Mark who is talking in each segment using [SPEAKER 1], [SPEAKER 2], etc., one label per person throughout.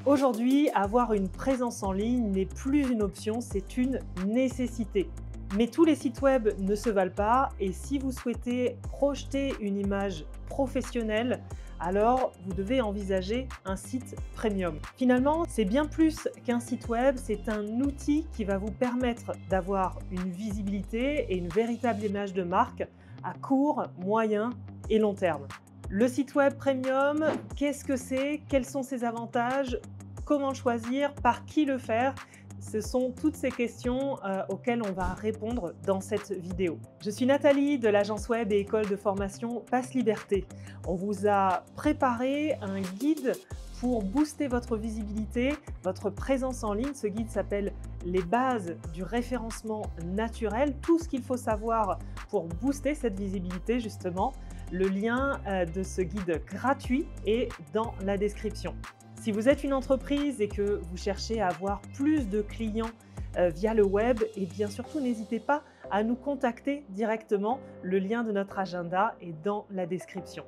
[SPEAKER 1] Aujourd'hui, avoir une présence en ligne n'est plus une option, c'est une nécessité. Mais tous les sites web ne se valent pas et si vous souhaitez projeter une image professionnelle, alors vous devez envisager un site premium. Finalement, c'est bien plus qu'un site web, c'est un outil qui va vous permettre d'avoir une visibilité et une véritable image de marque à court, moyen et long terme. Le site web premium, qu'est-ce que c'est? Quels sont ses avantages? Comment le choisir? Par qui le faire? Ce sont toutes ces questions auxquelles on va répondre dans cette vidéo. Je suis Nathalie de l'agence web et école de formation Passe Liberté. On vous a préparé un guide pour booster votre visibilité, votre présence en ligne. Ce guide s'appelle Les bases du référencement naturel, tout ce qu'il faut savoir pour booster cette visibilité justement. Le lien de ce guide gratuit est dans la description. Si vous êtes une entreprise et que vous cherchez à avoir plus de clients via le web, et bien surtout n'hésitez pas à nous contacter directement. Le lien de notre agenda est dans la description.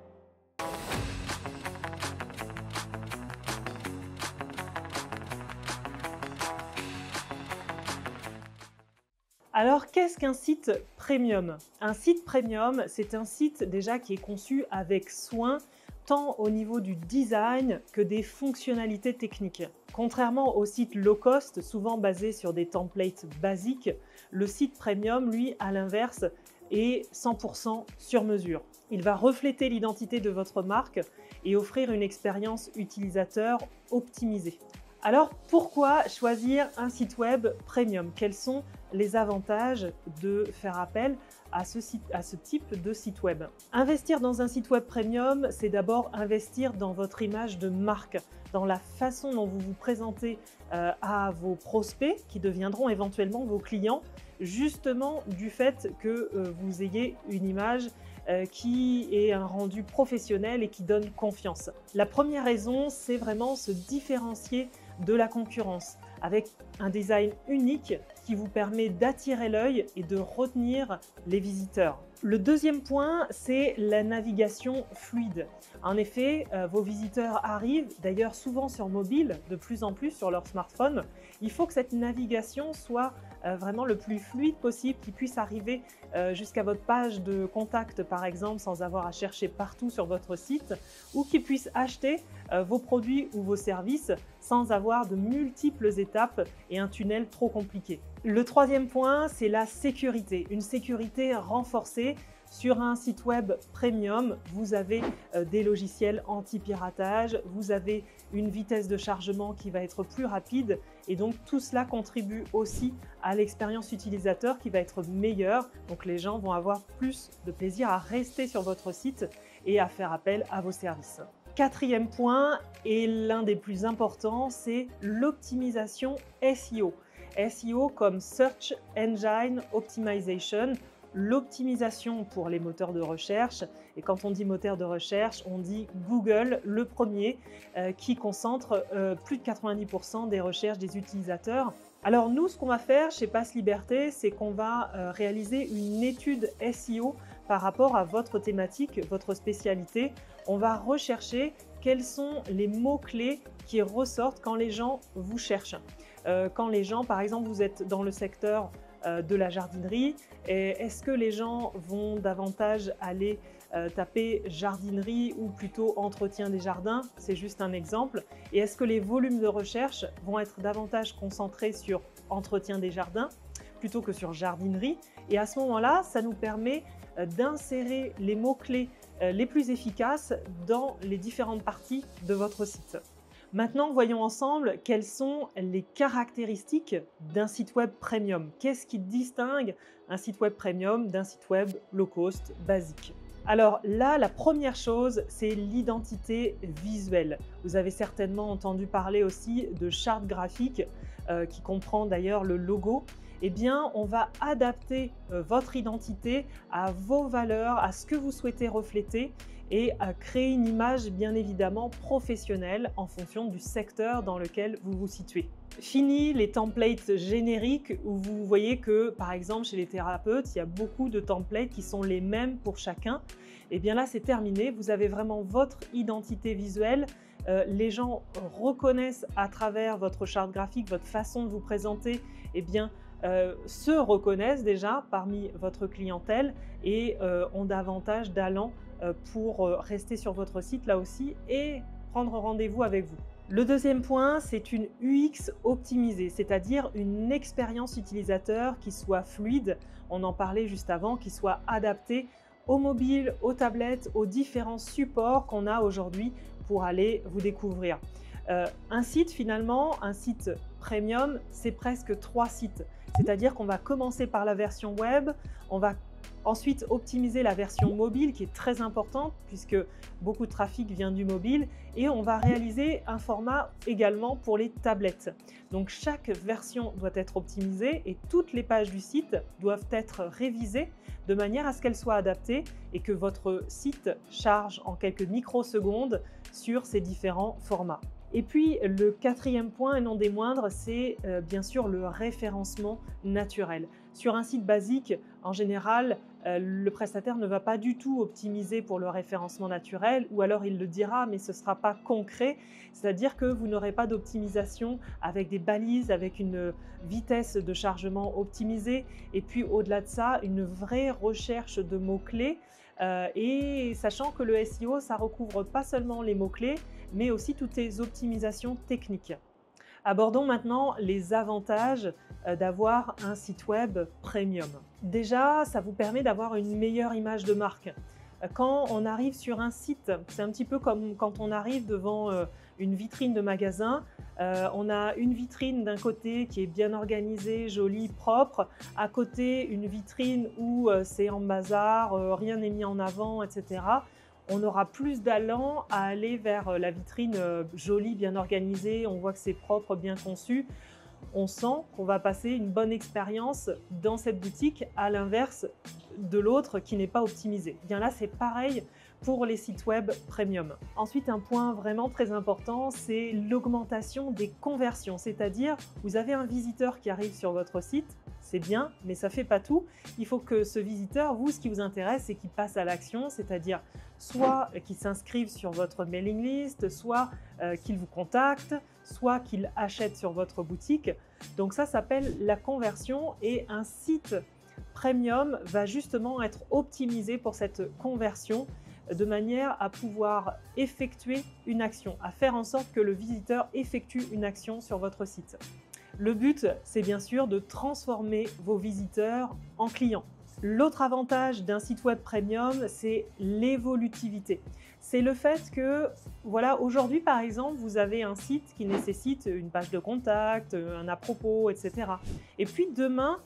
[SPEAKER 1] Alors, qu'est-ce qu'un site premium? Un site premium, c'est un site déjà qui est conçu avec soin, tant au niveau du design que des fonctionnalités techniques. Contrairement aux sites low cost, souvent basés sur des templates basiques, le site premium, lui, à l'inverse, est 100% sur mesure. Il va refléter l'identité de votre marque et offrir une expérience utilisateur optimisée. Alors, pourquoi choisir un site web premium? Quels sont les avantages de faire appel à ce type de site web? Investir dans un site web premium, c'est d'abord investir dans votre image de marque, dans la façon dont vous vous présentez à vos prospects qui deviendront éventuellement vos clients, justement du fait que vous ayez une image qui est un rendu professionnel et qui donne confiance. La première raison, c'est vraiment se différencier de la concurrence avec un design unique qui vous permet d'attirer l'œil et de retenir les visiteurs. Le deuxième point, c'est la navigation fluide. En effet, vos visiteurs arrivent, d'ailleurs souvent sur mobile, de plus en plus sur leur smartphone. Il faut que cette navigation soit vraiment le plus fluide possible, qu'ils puissent arriver jusqu'à votre page de contact par exemple sans avoir à chercher partout sur votre site ou qu'ils puissent acheter vos produits ou vos services sans avoir de multiples étapes et un tunnel trop compliqué. Le troisième point, c'est la sécurité, une sécurité renforcée. Sur un site web premium, vous avez des logiciels anti-piratage, vous avez une vitesse de chargement qui va être plus rapide et donc tout cela contribue aussi à l'expérience utilisateur qui va être meilleure. Donc les gens vont avoir plus de plaisir à rester sur votre site et à faire appel à vos services. Quatrième point, et l'un des plus importants, c'est l'optimisation SEO. SEO comme Search Engine Optimization, l'optimisation pour les moteurs de recherche. Et quand on dit moteur de recherche, on dit Google, le premier, qui concentre plus de 90% des recherches des utilisateurs. Alors nous, ce qu'on va faire chez Passe Liberté, c'est qu'on va réaliser une étude SEO par rapport à votre thématique, votre spécialité. On va rechercher quels sont les mots-clés qui ressortent quand les gens vous cherchent. Quand les gens, par exemple, vous êtes dans le secteur de la jardinerie, est-ce que les gens vont davantage aller taper jardinerie ou plutôt entretien des jardins? C'est juste un exemple. Et est-ce que les volumes de recherche vont être davantage concentrés sur entretien des jardins plutôt que sur jardinerie? Et à ce moment-là, ça nous permet d'insérer les mots-clés les plus efficaces dans les différentes parties de votre site. Maintenant, voyons ensemble quelles sont les caractéristiques d'un site web premium. Qu'est-ce qui distingue un site web premium d'un site web low cost basique? Alors là, la première chose, c'est l'identité visuelle. Vous avez certainement entendu parler aussi de charte graphique qui comprend d'ailleurs le logo. Eh bien, on va adapter votre identité à vos valeurs, à ce que vous souhaitez refléter et à créer une image bien évidemment professionnelle en fonction du secteur dans lequel vous vous situez. Fini les templates génériques où vous voyez que, par exemple, chez les thérapeutes, il y a beaucoup de templates qui sont les mêmes pour chacun. Et bien là, c'est terminé. Vous avez vraiment votre identité visuelle. Les gens reconnaissent à travers votre charte graphique, votre façon de vous présenter, eh bien, se reconnaissent déjà parmi votre clientèle et ont davantage d'allant pour rester sur votre site là aussi et prendre rendez-vous avec vous. Le deuxième point, c'est une UX optimisée, c'est-à-dire une expérience utilisateur qui soit fluide, on en parlait juste avant, qui soit adaptée aux mobiles, aux tablettes, aux différents supports qu'on a aujourd'hui pour aller vous découvrir. Un site finalement, un site premium, c'est presque 3 sites. C'est-à-dire qu'on va commencer par la version web, on va ensuite optimiser la version mobile qui est très importante puisque beaucoup de trafic vient du mobile et on va réaliser un format également pour les tablettes. Donc chaque version doit être optimisée et toutes les pages du site doivent être révisées de manière à ce qu'elles soient adaptées et que votre site charge en quelques microsecondes sur ces différents formats. Et puis le quatrième point et non des moindres, c'est bien sûr le référencement naturel. Sur un site basique, en général, le prestataire ne va pas du tout optimiser pour le référencement naturel ou alors il le dira mais ce ne sera pas concret, c'est-à-dire que vous n'aurez pas d'optimisation avec des balises, avec une vitesse de chargement optimisée et puis au-delà de ça, une vraie recherche de mots-clés et sachant que le SEO, ça recouvre pas seulement les mots-clés mais aussi toutes les optimisations techniques. Abordons maintenant les avantages d'avoir un site web premium. Déjà, ça vous permet d'avoir une meilleure image de marque. Quand on arrive sur un site, c'est un petit peu comme quand on arrive devant une vitrine de magasin. On a une vitrine d'un côté qui est bien organisée, jolie, propre. À côté, une vitrine où c'est en bazar, rien n'est mis en avant, etc. On aura plus d'allant à aller vers la vitrine jolie, bien organisée, on voit que c'est propre, bien conçu. On sent qu'on va passer une bonne expérience dans cette boutique à l'inverse de l'autre qui n'est pas optimisé. Bien là, c'est pareil pour les sites web premium. Ensuite, un point vraiment très important, c'est l'augmentation des conversions. C'est-à-dire, vous avez un visiteur qui arrive sur votre site, c'est bien, mais ça ne fait pas tout. Il faut que ce visiteur, vous, ce qui vous intéresse, c'est qu'il passe à l'action, c'est-à-dire soit qu'il s'inscrive sur votre mailing list, soit qu'il vous contacte, soit qu'il achète sur votre boutique. Donc ça s'appelle la conversion et un site premium va justement être optimisé pour cette conversion de manière à pouvoir effectuer une action, à faire en sorte que le visiteur effectue une action sur votre site. Le but, c'est bien sûr de transformer vos visiteurs en clients. L'autre avantage d'un site web premium, c'est l'évolutivité. C'est le fait que, voilà, aujourd'hui par exemple, vous avez un site qui nécessite une page de contact, un à propos, etc. Et puis demain,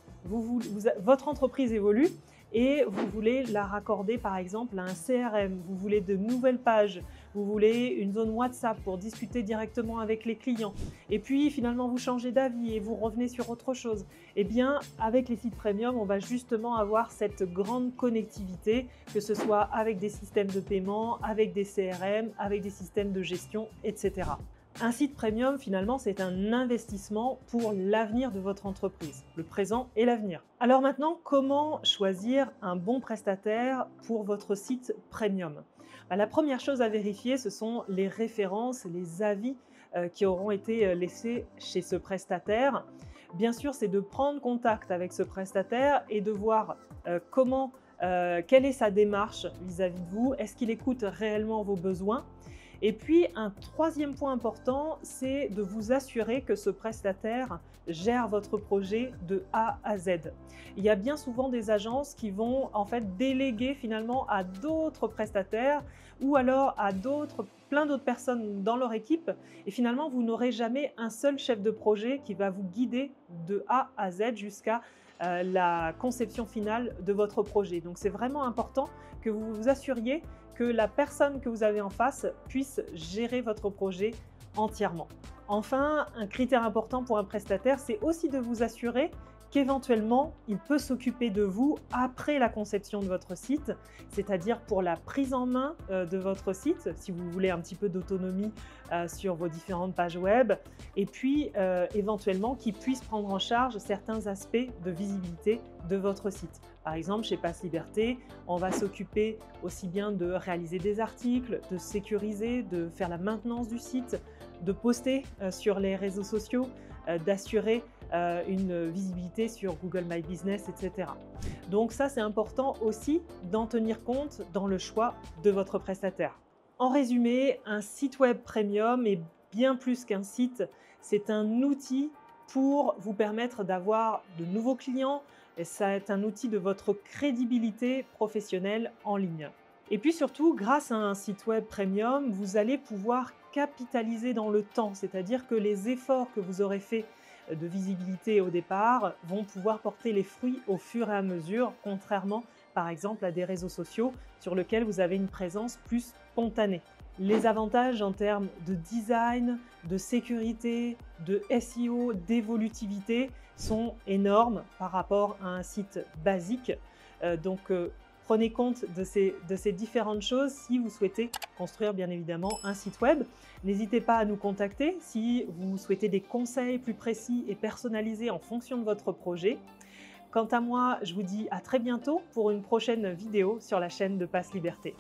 [SPEAKER 1] votre entreprise évolue et vous voulez la raccorder par exemple à un CRM, vous voulez de nouvelles pages, vous voulez une zone WhatsApp pour discuter directement avec les clients et puis finalement vous changez d'avis et vous revenez sur autre chose. Eh bien avec les sites premium, on va justement avoir cette grande connectivité, que ce soit avec des systèmes de paiement, avec des CRM, avec des systèmes de gestion, etc. Un site premium, finalement, c'est un investissement pour l'avenir de votre entreprise, le présent et l'avenir. Alors maintenant, comment choisir un bon prestataire pour votre site premium? La première chose à vérifier, ce sont les références, les avis qui auront été laissés chez ce prestataire. Bien sûr, c'est de prendre contact avec ce prestataire et de voir quelle est sa démarche vis-à-vis de vous. Est-ce qu'il écoute réellement vos besoins? Et puis, un troisième point important, c'est de vous assurer que ce prestataire gère votre projet de A à Z. Il y a bien souvent des agences qui vont en fait déléguer finalement à d'autres prestataires ou alors à plein d'autres personnes dans leur équipe et finalement, vous n'aurez jamais un seul chef de projet qui va vous guider de A à Z jusqu'à la conception finale de votre projet. Donc, c'est vraiment important que vous vous assuriez que la personne que vous avez en face puisse gérer votre projet entièrement. Enfin, un critère important pour un prestataire, c'est aussi de vous assurer qu'éventuellement, il peut s'occuper de vous après la conception de votre site, c'est-à-dire pour la prise en main de votre site, si vous voulez un petit peu d'autonomie sur vos différentes pages web, et puis éventuellement qu'il puisse prendre en charge certains aspects de visibilité de votre site. Par exemple, chez Passe Liberté, on va s'occuper aussi bien de réaliser des articles, de sécuriser, de faire la maintenance du site, de poster sur les réseaux sociaux, d'assurer une visibilité sur Google My Business, etc. Donc ça, c'est important aussi d'en tenir compte dans le choix de votre prestataire. En résumé, un site web premium est bien plus qu'un site, c'est un outil pour vous permettre d'avoir de nouveaux clients, et ça est un outil de votre crédibilité professionnelle en ligne. Et puis surtout, grâce à un site web premium, vous allez pouvoir capitaliser dans le temps, c'est-à-dire que les efforts que vous aurez faits de visibilité au départ vont pouvoir porter les fruits au fur et à mesure, contrairement par exemple à des réseaux sociaux sur lesquels vous avez une présence plus spontanée. Les avantages en termes de design, de sécurité, de SEO, d'évolutivité sont énormes par rapport à un site basique. Prenez compte de ces différentes choses si vous souhaitez construire bien évidemment un site web. N'hésitez pas à nous contacter si vous souhaitez des conseils plus précis et personnalisés en fonction de votre projet. Quant à moi, je vous dis à très bientôt pour une prochaine vidéo sur la chaîne de Passe Liberté.